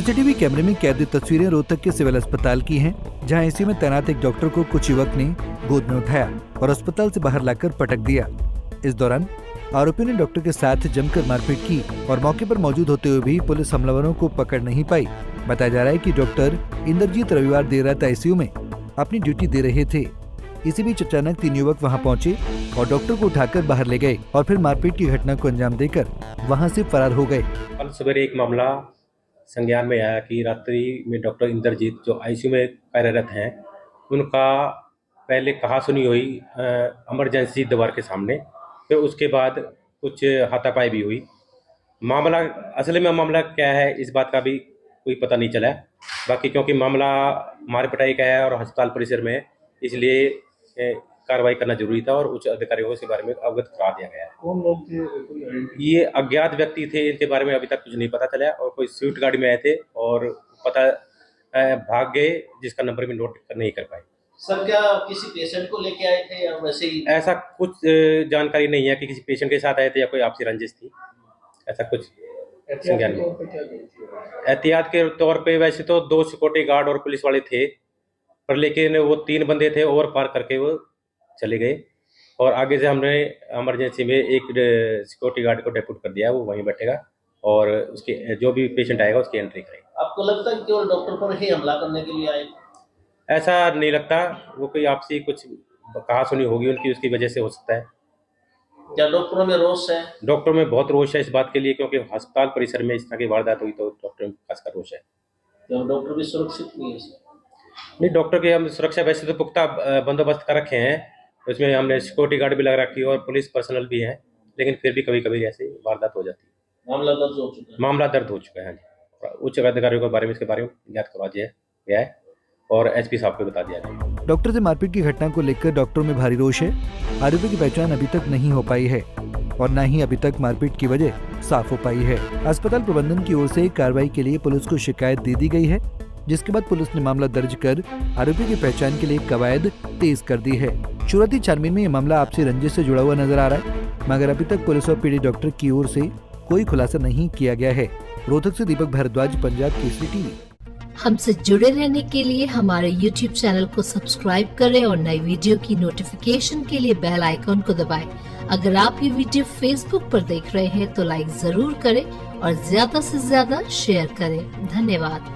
CCTV कैमरे में कैद तस्वीरें रोहतक के सिविल अस्पताल की हैं, जहां आईसीयू में तैनात एक डॉक्टर को कुछ युवक ने गोद में उठाया और अस्पताल से बाहर लाकर पटक दिया। इस दौरान आरोपियों ने डॉक्टर के साथ जमकर मारपीट की और मौके पर मौजूद होते हुए भी पुलिस हमलावरों को पकड़ नहीं पाई। बताया जा रहा है कि डॉक्टर इंद्रजीत रविवार देर रात आईसीयू में अपनी ड्यूटी दे रहे थे। इसी बीच अचानक 3 युवक वहां पहुंचे और डॉक्टर को उठाकर बाहर ले गए और फिर मारपीट की घटना को अंजाम देकर वहां से फरार हो गए। कल सवेरे एक मामला संज्ञान में आया कि रात्रि में डॉक्टर इंद्रजीत जो आईसीयू में कार्यरत हैं, उनका पहले कहासुनी हुई इमरजेंसी दीवार के सामने, फिर उसके बाद कुछ हाथापाई भी हुई। असल में मामला क्या है इस बात का भी कोई पता नहीं चला। बाकी क्योंकि मामला मार पिटाई का है और अस्पताल परिसर में है, इसलिए कार्रवाई करना जरूरी था और उच्च अधिकारियों को इसके बारे में अवगत करा दिया गया है। कौन लोग थे? ये अज्ञात व्यक्ति थे, इनके बारे में अभी तक कुछ नहीं पता चला और कोई स्विफ्ट गाड़ी में आए थे और पता भाग गए, जिसका नंबर भी नोट नहीं कर पाए। सर, क्या किसी पेशेंट को लेके आए थे या वैसे ही? ऐसा कुछ जानकारी नहीं है कि किसी पेशेंट के साथ आए थे या कोई आपसी रंजिश थी, ऐसा कुछ संज्ञान में। एहतियात के तौर पे वैसे तो 2 सिक्योरिटी गार्ड और पुलिस वाले थे, पर लेकिन वो 3 बंदे थे ओवर पार करके वो चले गए और आगे से हमने इमरजेंसी में एक सिक्योरिटी गार्ड को डेप्यूट कर दिया, वो वहीं बैठेगा और उसके जो भी पेशेंट आएगा उसकी एंट्री करेगा। आपको लगता है कि केवल डॉक्टर पर ही हमला करने के लिए आए? ऐसा नहीं लगता, वो कोई आपसी कुछ कहासुनी होगी उनकी, उसकी वजह से हो सकता है। क्या डॉक्टरों में रोष है? डॉक्टरों में बहुत रोष है इस बात के लिए, क्योंकि अस्पताल परिसर में इस तरह की वारदात हुई तो डॉक्टर में खासकर रोष है। क्या डॉक्टर भी सुरक्षित नहीं है? नहीं, डॉक्टर की हम सुरक्षा वैसे तो पुख्ता बंदोबस्त कर रखे हैं, उसमें हमने सिक्योरिटी गार्ड भी लगा रखी है और पुलिस पर्सनल भी है, लेकिन फिर भी कभी कभी ऐसी वारदात हो जाती है। मामला दर्ज हो चुका है? मामला दर्ज हो चुका है, हाँ जी। उच्च अधिकारियों के बारे में इसके बारे में ज्ञात करवा दिया गया है और एसपी साहब को बता दिया गया। डॉक्टर से मारपीट की घटना को लेकर डॉक्टरों में भारी रोष है। आरोपी की पहचान अभी तक नहीं हो पाई है और न ही अभी तक मारपीट की वजह साफ हो पाई है। अस्पताल प्रबंधन की ओर से कार्रवाई के लिए पुलिस को शिकायत दे दी गई है, जिसके बाद पुलिस ने मामला दर्ज कर आरोपी की पहचान के लिए कवायद तेज कर दी है। शुरुआती छानबीन में ये मामला आपसी रंजिश से जुड़ा हुआ नजर आ रहा है, मगर अभी तक पुलिस और पीड़ित डॉक्टर की ओर से कोई खुलासा नहीं किया गया है। रोहतक से दीपक भारद्वाज, पंजाब केसरी टीवी। हमसे जुड़े रहने के लिए हमारे YouTube चैनल को सब्सक्राइब करें और नई वीडियो की नोटिफिकेशन के लिए बेल आइकॉन को दबाएं। अगर आप ये वीडियो Facebook पर देख रहे हैं तो लाइक जरूर करें और ज्यादा से ज्यादा शेयर करें। धन्यवाद।